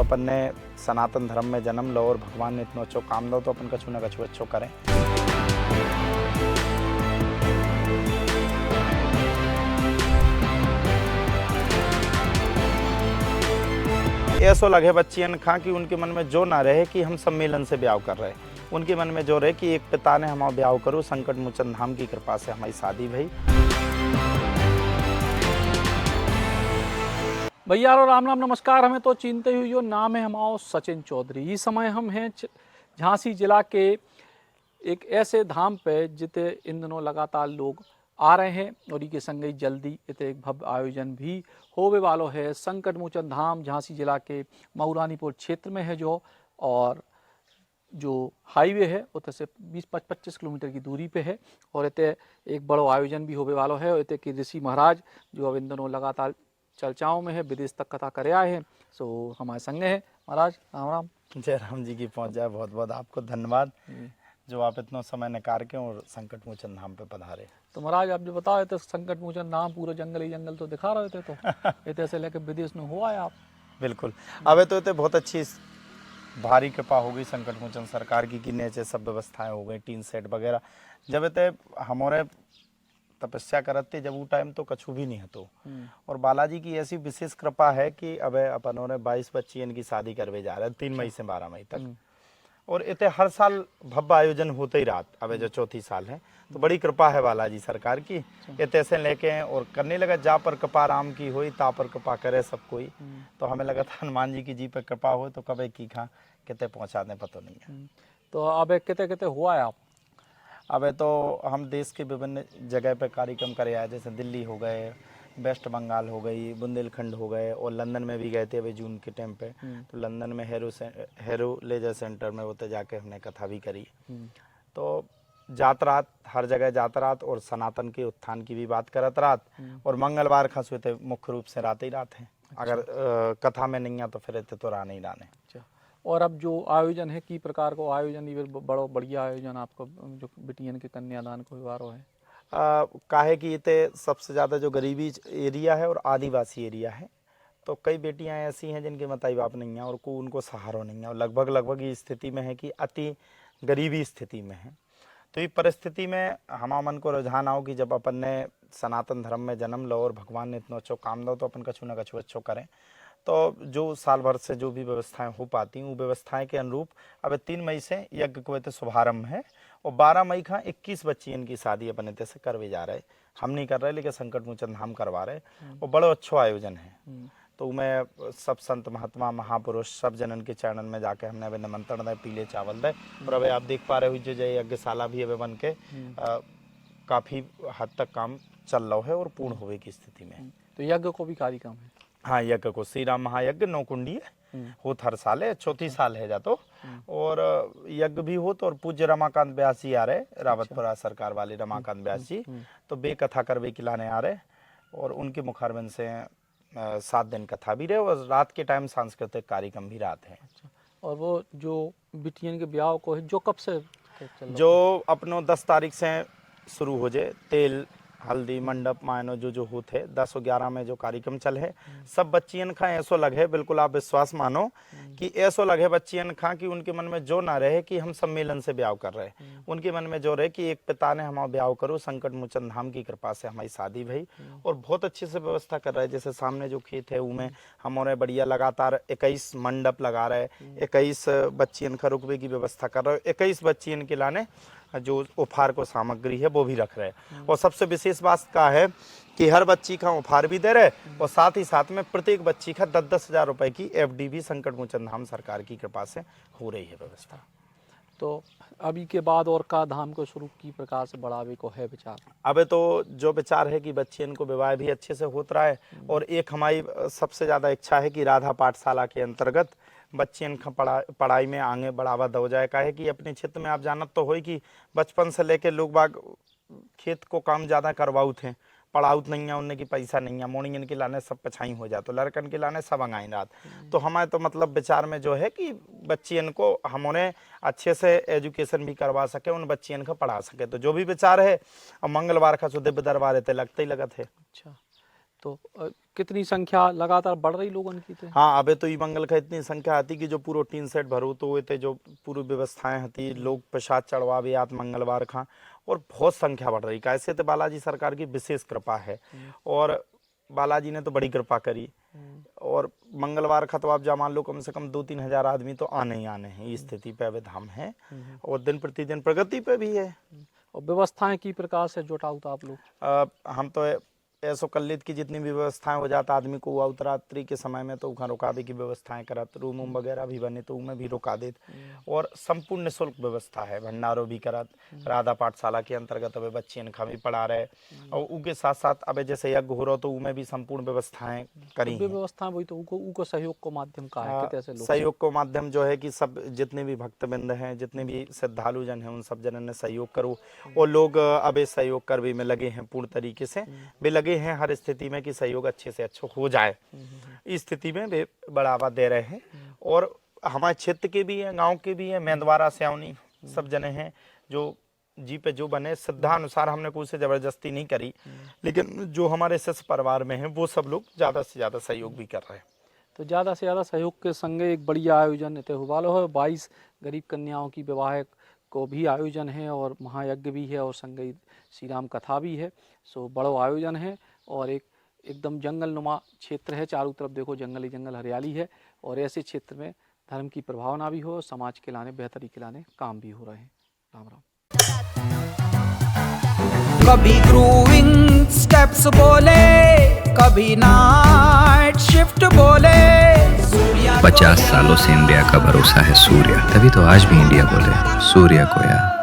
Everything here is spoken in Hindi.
अपन ने सनातन धर्म में जन्म लो और भगवान ने इतना अच्छो काम दो तो अपन कछु ना कछु अच्छो करें। ऐसो लगे बच्चियन खा कि उनके मन में जो ना रहे कि हम सम्मेलन से ब्याह कर रहे, उनके मन में जो रहे कि एक पिता ने हमारा ब्याह करो, संकट मोचन धाम की कृपा से हमारी शादी भई। भैया और राम राम नमस्कार। हमें तो चिंते हुई जो नाम है हमारा सचिन चौधरी। इस समय हम हैं झांसी जिला के एक ऐसे धाम पे जिते इन दिनों लगातार लोग आ रहे हैं और इनके संग जल्दी इते एक भव्य आयोजन भी होवे वालो है। संकट मोचन धाम झांसी जिला के मऊरानीपुर क्षेत्र में है जो, और जो हाईवे है उत से 20-25 किलोमीटर की दूरी पे है और इते एक बड़ो आयोजन भी होवे वालो है। और इते के ऋषि महाराज जो अब इन दिनों लगातार चर्चाओं में है, विदेश तक कथा करे आए हैं, सो हमारे संग है। महाराज राम राम। जय राम जी की पहुंच जाए। बहुत बहुत आपको धन्यवाद जो आप इतना समय निकाल के और संकट मोचन धाम पे पधारे। तो महाराज आप जो बता रहे थे संकट मोचन धाम, पूरा जंगल ही जंगल तो दिखा रहे थे, तो इतने से लेकर विदेश में हुआ है आप। बिल्कुल, अब तो इतने बहुत अच्छी भारी कृपा हो गई संकट मोचन सरकार की कि नीचे सब व्यवस्थाएं हो गई, टीन सेट वगैरह। जब इतने हमारे तपस्या करते जब वो टाइम तो कछु भी नहीं हतो, और बालाजी की ऐसी विशेष कृपा है कि अब अपन ने 22 बच्ची इनकी शादी करवे जा रहे हैं 3 मई से 12 मई तक, और इतने हर साल भव्य आयोजन होते ही रात। अब जो चौथी साल है तो बड़ी कृपा है बालाजी सरकार की। इतने से लेके और करने लगा, जा पर कृपा राम की हुई ता पर कृपा करे सब कोई। तो हमें लगा था हनुमान जी की जी पर कृपा हो तो कब की खा कितने पहुंचा दें पता नहीं है। तो अब कितने कितने हुआ है आप। अब तो हम देश के विभिन्न जगह पर कार्यक्रम करे आए, जैसे दिल्ली हो गए, वेस्ट बंगाल हो गई, बुंदेलखंड हो गए, और लंदन में भी गए थे अभी जून के टाइम पे। तो लंदन में हेरो लेजर सेंटर में होते जाके हमने कथा भी करी। तो जात रात हर जगह जात रात, और सनातन के उत्थान की भी बात करत रात, और मंगलवार खास हुए थे मुख्य रूप से रात ही रात है। अगर कथा में नहीं आ तो फिर तो रान ही रान है। और अब जो आयोजन है की प्रकार को आयोजन, ये बड़ो बढ़िया आयोजन आपको जो बिटियन के कन्यादान को विवारो है। काहे कि ये सबसे ज़्यादा जो गरीबी एरिया है और आदिवासी एरिया है, तो कई बेटियां ऐसी हैं जिनके माताई बाप नहीं है और को उनको सहारा नहीं है, और लगभग ये स्थिति में है कि अति गरीबी स्थिति में है। तो ये परिस्थिति में हमारा मन को रुझान आओ कि जब अपन ने सनातन धर्म में जन्म लो और भगवान ने इतना अच्छो काम दो तो अपन कछु ना कछु अच्छो करें। तो जो साल भर से जो भी व्यवस्थाएं हो पाती हैं वो व्यवस्थाएं के अनुरूप अब 3 मई से यज्ञ को शुभारंभ है, और 12 मई का 21 बच्ची इनकी शादी अपन इतने से करवे जा रहे। हम नहीं कर रहे लेकिन संकट मोचन धाम करवा रहे, और बड़ो अच्छो आयोजन है। तो मैं सब संत महात्मा महापुरुष सब जनन के चरणन में जाके हमने अभी निमंत्रण दे, पीले चावल दे, और अभी आप देख पा रहे हो जो यज्ञशाला भी अभी बन के काफ़ी हद तक काम चल रहा है और पूर्ण होने की स्थिति में। तो यज्ञ को भी कार्यक्रम है। हाँ, यज्ञ को श्री राम महायज्ञ 9 कुंडी होत हर साल है, चौथी साल है जातो, और यज्ञ भी हो तो, और पूज्य रमाकांत व्यास जी आ रहे, रावतपुरा सरकार वाले रमाकांत व्यास जी, तो बे कथा करवे खिलाने आ रहे, और उनके मुखारबंद से 7 दिन कथा भी रहे, और रात के टाइम सांस्कृतिक कार्यक्रम भी रात है। और वो जो बिटियन के ब्याह को है जो कब से जो अपनो 10 तारीख से शुरू हो जाए, तेल हल्दी मंडप मायनो जो होते 10 और 11 में जो कार्यक्रम चल है, सब बच्चियन खा ऐसो लगे, बिल्कुल आप विश्वास मानो कि ऐसो लगे बच्चियन खा कि उनके मन में जो ना रहे कि हम सम्मेलन से ब्याह कर रहे, उनके मन में जो रहे कि एक पिता ने हमारा ब्याह करो, संकट मोचन धाम की कृपा से हमारी शादी भई। और बहुत अच्छे से व्यवस्था कर रहे हैं। जैसे सामने जो खेत है उनमें हमारे बढ़िया लगातार 21 मंडप लगा रहे, 21 बच्चियन का रुकवे की व्यवस्था कर रहे, 21 बच्चियन के लाने जो उपहार को सामग्री है वो भी रख रहे हैं। और सबसे विशेष बात का है कि हर बच्ची का उपहार भी दे रहे, और साथ ही साथ में प्रत्येक बच्ची का 10-10 हज़ार रुपए की FD भी संकट मोचन धाम सरकार की कृपा से हो रही है व्यवस्था। तो अभी के बाद और का धाम को शुरू की प्रकार से बढ़ावे को है विचार। अब तो जो विचार है कि बच्चियन को विवाह भी अच्छे से होता रहा है, और एक हमारी सबसे ज़्यादा इच्छा है कि राधा पाठशाला के अंतर्गत बच्चियन का पढ़ाई में आगे बढ़ावा दो जाए। का है कि अपने क्षेत्र में आप जानत तो हो कि बचपन से लेके लोग बाग खेत को काम ज़्यादा करवाऊ थे, पढ़ाउत नहीं है, उनने की पैसा नहीं है, मोर्निंग इनके लाने सब पछाई हो जाते, लड़कन के लाने सब अंगाई रात। तो हमारे तो मतलब विचार में जो है कि बच्चियन को हम उन्हें अच्छे से एजुकेशन भी करवा सके, उन बच्चियन को पढ़ा सके। तो जो भी विचार है, अब मंगलवार का दिव्य दरबार है लगते ही लगत है। अच्छा, तो कितनी संख्या लगातार बढ़ रही लोगों की? तो हाँ, अबे तो ई मंगल का इतनी संख्या आती कि जो पूरा टीन सेट भरो तो होते जो पूरी व्यवस्थाएं होती लोग प्रसाद चढ़वावे आत मंगलवार खा और बहुत संख्या बढ़ रही। कैसे तो बालाजी सरकार की विशेष कृपा है और बालाजी ने तो बड़ी कृपा करी और मंगलवार का तो आप जा मान लो कम से कम 2-3 हजार आदमी तो आने ही आने हैं। इस स्थिति पे अभी धाम है और दिन प्रतिदिन प्रगति पे भी है। और व्यवस्थाएं की प्रकार से जुटाओ तो आप लोग? हम तो ऐसो कर लेते कि जितनी भी व्यवस्थाएं हो जाता आदमी को अवतरात्रि के समय में तो वहाँ रुकावे की व्यवस्थाएं करत, रूम वूम वगैरह भी बने तो उनमें भी रुका देते और संपूर्ण निःशुल्क व्यवस्था है। भंडारो भी करत, राधा पाठशाला के अंतर्गत अब बच्चियन खा भी पढ़ा रहे और उनके साथ साथ अब जैसे यज्ञ हो रहा तो उनमें भी संपूर्ण व्यवस्थाएं करी हैं। व्यवस्था वही तो उनको सहयोग को माध्यम का है कैसे लोग? सहयोग को माध्यम जो है कि सब जितने भी भक्तबिंद हैं, जितने भी श्रद्धालु जन हैं, उन सब जनों ने सहयोग करो और लोग अब सहयोग करने में लगे हैं पूर्ण तरीके से। वे लगे हैं हर स्थिति में कि सहयोग अच्छे से अच्छा हो जाए। इस स्थिति में वे बढ़ावा दे रहे हैं और हमारे क्षेत्र के भी हैं, गांव के भी हैं, मेंदवारा स्यावनी सब जने हैं जो जी पे जो बने श्रद्धा अनुसार। हमने कोई से जबरदस्ती नहीं करी, लेकिन जो हमारे शिष्य परिवार में हैं वो सब लोग ज़्यादा से ज़्यादा सहयोग भी कर रहे हैं। तो ज़्यादा से ज़्यादा सहयोग के संगे एक बढ़िया आयोजन इतने हुआ है। 22 गरीब कन्याओं की विवाह को भी आयोजन है और महायज्ञ भी है और संगे श्री राम कथा भी है। सो बड़ो आयोजन है और एकदम जंगल नुमा क्षेत्र है, चारों तरफ देखो जंगल ही जंगल, हरियाली है और ऐसे क्षेत्र में धर्म की प्रभावना भी हो, समाज के लाने बेहतरी के लाने काम भी हो रहे हैं। राम राम। कभी ग्रूविंग स्टेप्स बोले, कभी नाइट शिफ्ट बोले। 50 सालों से इंडिया का भरोसा है सूर्य, तभी तो आज भी इंडिया बोले सूर्य को यार।